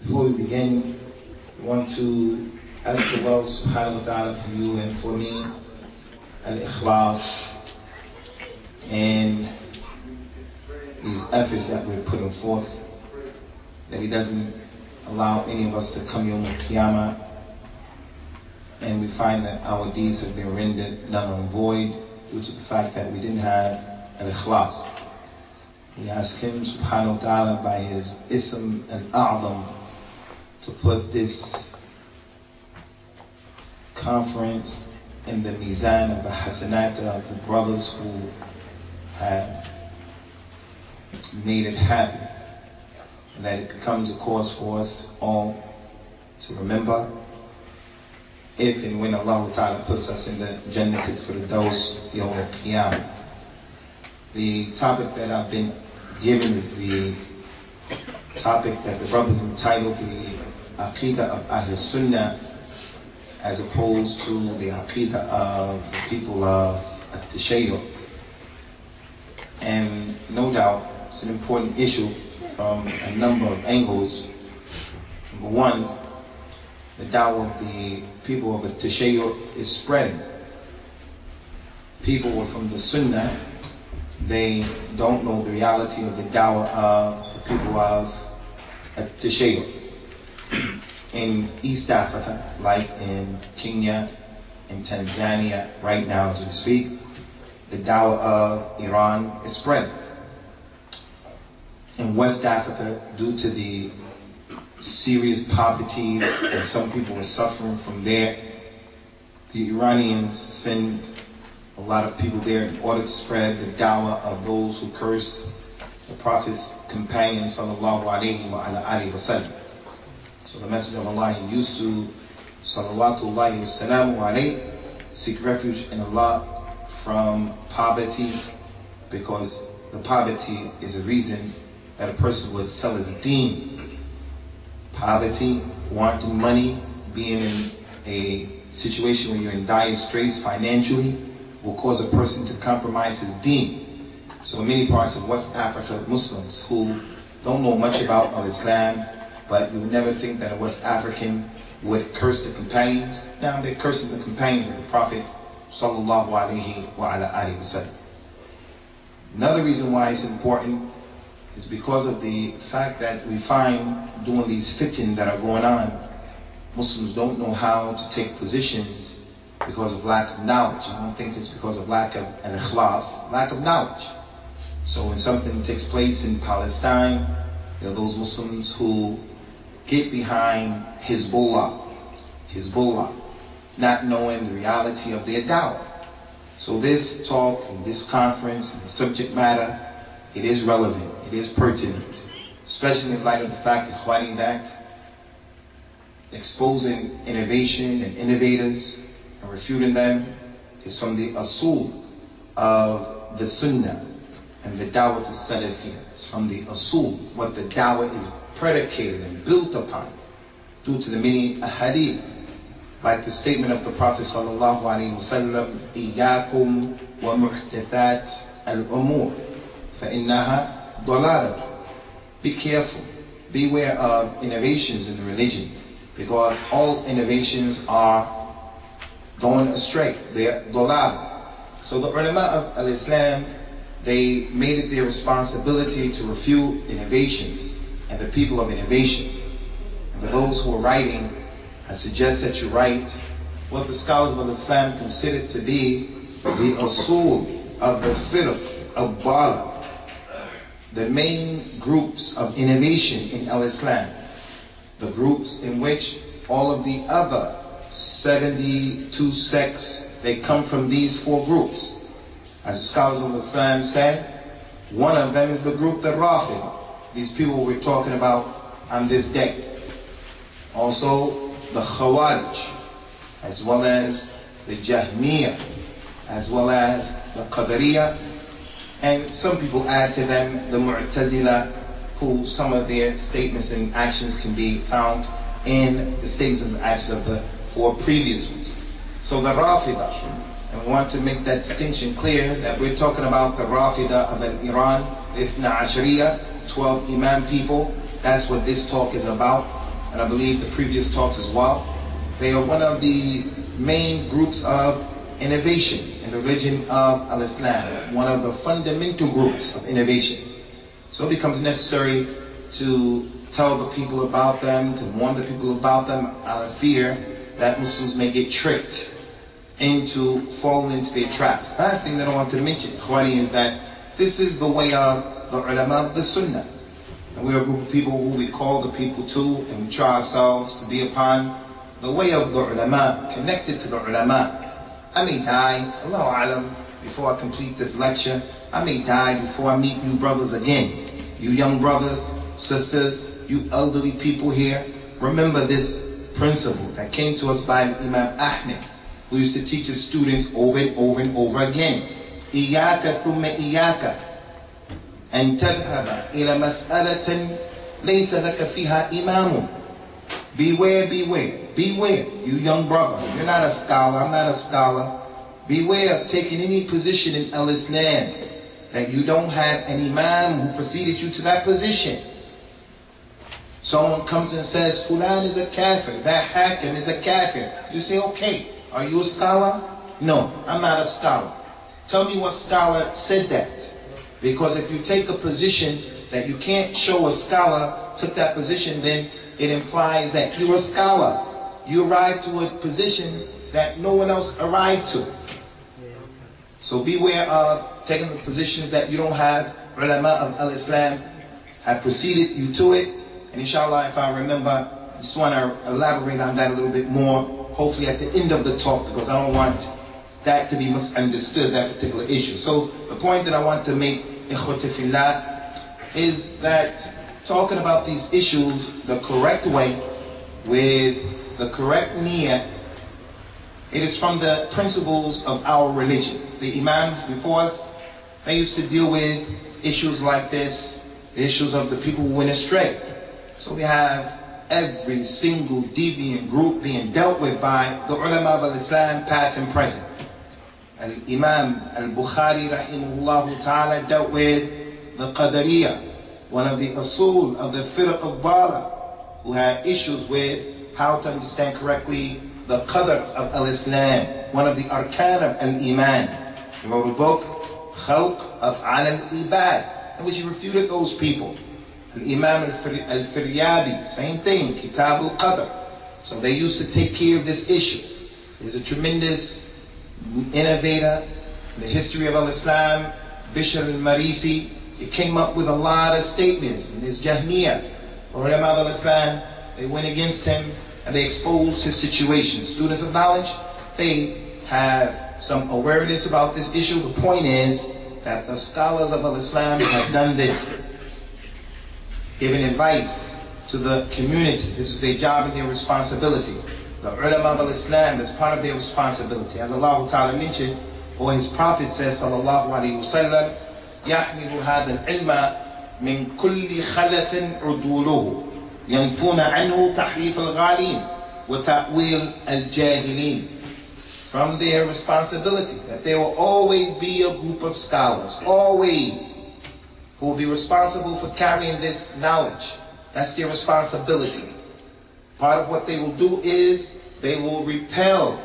Before we begin, I want to ask Allah subhanahu wa ta'ala for you and for me al-ikhlas and these efforts that we're putting forth, that He doesn't allow any of us to come Yawm al-Qiyamah and we find that our deeds have been rendered null and void due to the fact that we didn't have al-ikhlas. We ask Him subhanahu wa ta'ala by His ism al-a'zam to put this conference in the mizan of the hasanat of the brothers who have made it happen, and that it becomes a cause for us all to remember if and when Allah Ta'ala puts us in the Jannatul Firdaus Yawm al-Qiyamah. The topic that I've been given is the topic that the brothers entitled the Aqeedah of Ahlussunnah, as opposed to the Aqeedah of the people of at-Thahabi. And no doubt it's an important issue from a number of angles. Number one, the da'wah of the people of at-Thahabi is spreading. People from the Sunnah, they don't know the reality of the da'wah of the people of at-Thahabi. In East Africa, like in Kenya, in Tanzania, right now as we speak, the da'wah of Iran is spreading. In West Africa, due to the serious poverty and some people are suffering from there, the Iranians send a lot of people there in order to spread the da'wah of those who curse the Prophet's companion sallallahu alayhi wa sallam. So the Messenger of Allah, he used to salawatullahi wassalamu alayhi, seek refuge in Allah from poverty, because the poverty is a reason that a person would sell his deen. Poverty, wanting money, being in a situation where you're in dire straits financially will cause a person to compromise his deen. So in many parts of West Africa, Muslims who don't know much about Islam, but you would never think that a West African would curse the companions. Now they're cursing the companions of the Prophet sallallahu alayhi wa sallam. Another reason why it's important is because of the fact that we find during these fitan that are going on, Muslims don't know how to take positions because of lack of knowledge. I don't think it's because of lack of al-ikhlas, lack of knowledge. So when something takes place in Palestine, there are those Muslims who get behind Hezbollah, not knowing the reality of their da'wah. So this talk and this conference and the subject matter, it is relevant, it is pertinent, especially in light of the fact that exposing innovation and innovators and refuting them is from the asul of the Sunnah and the da'wah to Salafiyya. It's from the asul, what the da'wah is predicated and built upon, due to the many ahadith, like the statement of the Prophet sallallahu alaihi wasallam, "Iyyakum wa muhdathat al-umur, fa innaha dalalah." Be careful, beware of innovations in the religion, because all innovations are going astray. They are dalalah. So the ulama of al-Islam, they made it their responsibility to refute innovations and the people of innovation. And for those who are writing, I suggest that you write what the scholars of Islam consider to be the usul of the firq al-bala, the main groups of innovation in al-Islam, the groups in which all of the other 72 sects, they come from these four groups. As the scholars of Islam said, one of them is the group the Rafid, these people we're talking about on this day. Also the Khawarij, as well as the Jahmiyyah, as well as the Qadariyah, and some people add to them the Mu'tazila, who some of their statements and actions can be found in the statements and actions of the four previous ones. So the Rafidah, and we want to make that distinction clear that we're talking about the Rafidah of Iran, Ithna Ashariyah, 12 Imam people. That's what this talk is about. and I believe the previous talks as well. They are one of the main groups of innovation in the religion of Al-Islam, one of the fundamental groups of innovation. So it becomes necessary to tell the people about them, to warn the people about them out of fear that Muslims may get tricked into falling into their traps. Last thing that I wanted to mention, Ikhwani, is that this is the way of the ulama of the Sunnah. And we are a group of people who we call the people to, and we try ourselves to be upon the way of the ulama, connected to the ulama. I may die, Allahu Alam, before I complete this lecture. I may die before I meet you brothers again. You young brothers, sisters, you elderly people here, remember this principle that came to us by Imam Ahmed, who used to teach his students over and over and over again. إياك ثم إياك أن تذهب إلى مسألة ليس لك فيها إمام. Beware, beware, beware, you young brother. You're not a scholar, I'm not a scholar. Beware of taking any position in Al-Islam that you don't have an imam who preceded you to that position. Someone comes and says, Fulan is a kafir, that hakim is a kafir. You say, okay, are you a scholar? No, I'm not a scholar. Tell me what scholar said that. Because if you take a position that you can't show a scholar took that position, then it implies that you're a scholar. You arrived to a position that no one else arrived to. So beware of taking the positions that you don't have. Ulama of Al-Islam have preceded you to it. And inshallah, if I remember, I just want to elaborate on that a little bit more, hopefully at the end of the talk, because I don't want that to be misunderstood, that particular issue. So the point that I want to make, ikhwati fillah, is that talking about these issues the correct way, with the correct niyyah, it is from the principles of our religion. The imams before us, they used to deal with issues like this, the issues of the people who went astray. So we have every single deviant group being dealt with by the ulama of Islam, past and present. Al-Imam al-Bukhari rahimahullah ta'ala dealt with the Qadariyah, one of the usul of the firq al-dala, who had issues with how to understand correctly the qadr of al-Islam, one of the arkan of al-Iman. He wrote a book, Khalq of al-Ibad, in which he refuted those people. Al-Imam al-Firyabi, same thing, Kitab al-Qadr. So they used to take care of this issue. There's a tremendous innovator in the history of al-Islam, Bishr al-Marisi. He came up with a lot of statements in his Jahmiyyah. The ulama of al-Islam, they went against him and they exposed his situation. Students of knowledge, they have some awareness about this issue. The point is that the scholars of al-Islam have done this, giving advice to the community. This is their job and their responsibility. The ulama of al-Islam is part of their responsibility. As Allah Ta'ala mentioned, or His Prophet says, sallallahu alayhi wa sallam, يحمل هذا العلم من كل خلف عدوله ينفون عنه تحريف الغالين وتأويل الجاهلين. From their responsibility, that there will always be a group of scholars, always, who will be responsible for carrying this knowledge. That's their responsibility. Part of what they will do is they will repel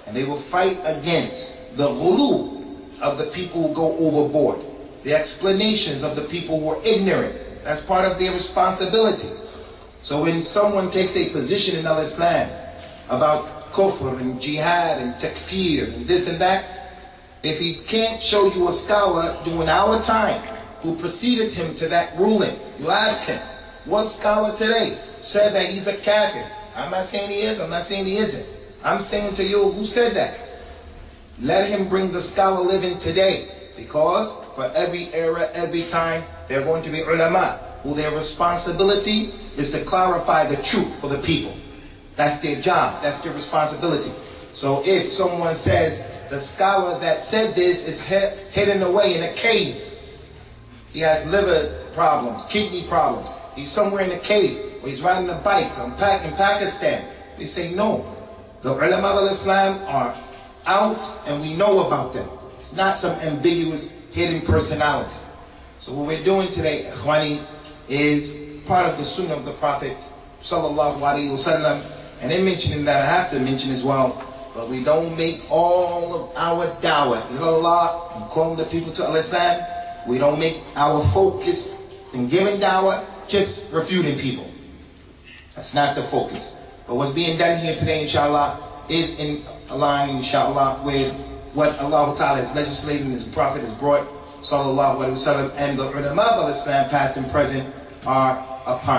and they will fight against the ghulu of the people who go overboard, the explanations of the people who are ignorant. That's part of their responsibility. So when someone takes a position in al-Islam about kufr and jihad and takfir and this and that, if he can't show you a scholar during our time who preceded him to that ruling, you ask him, what scholar today said that he's a kafir? I'm not saying he is, I'm not saying he isn't. I'm saying to you, who said that? Let him bring the scholar living today, because for every era, every time, there are going to be ulama who their responsibility is to clarify the truth for the people. That's their job, that's their responsibility. So if someone says the scholar that said this is hidden away in a cave, he has liver problems, kidney problems, he's somewhere in a cave, or he's riding a bike in Pakistan, they say no. The ulama of Islam are out and we know about them. It's not some ambiguous hidden personality. So what we're doing today, Ikhwani, is part of the sunnah of the Prophet sallallahu alaihi wasallam. And in mentioning that, I have to mention as well, but we don't make all of our da'wah, ilallah, and calling the people to Islam, we don't make our focus in giving da'wah just refuting people. That's not the focus. But what's being done here today, inshallah, is in line, inshallah, with what Allah Ta'ala has legislated and His Prophet has brought, sallallahu alaihi wasallam, and the ulama of Islam, past and present, are upon.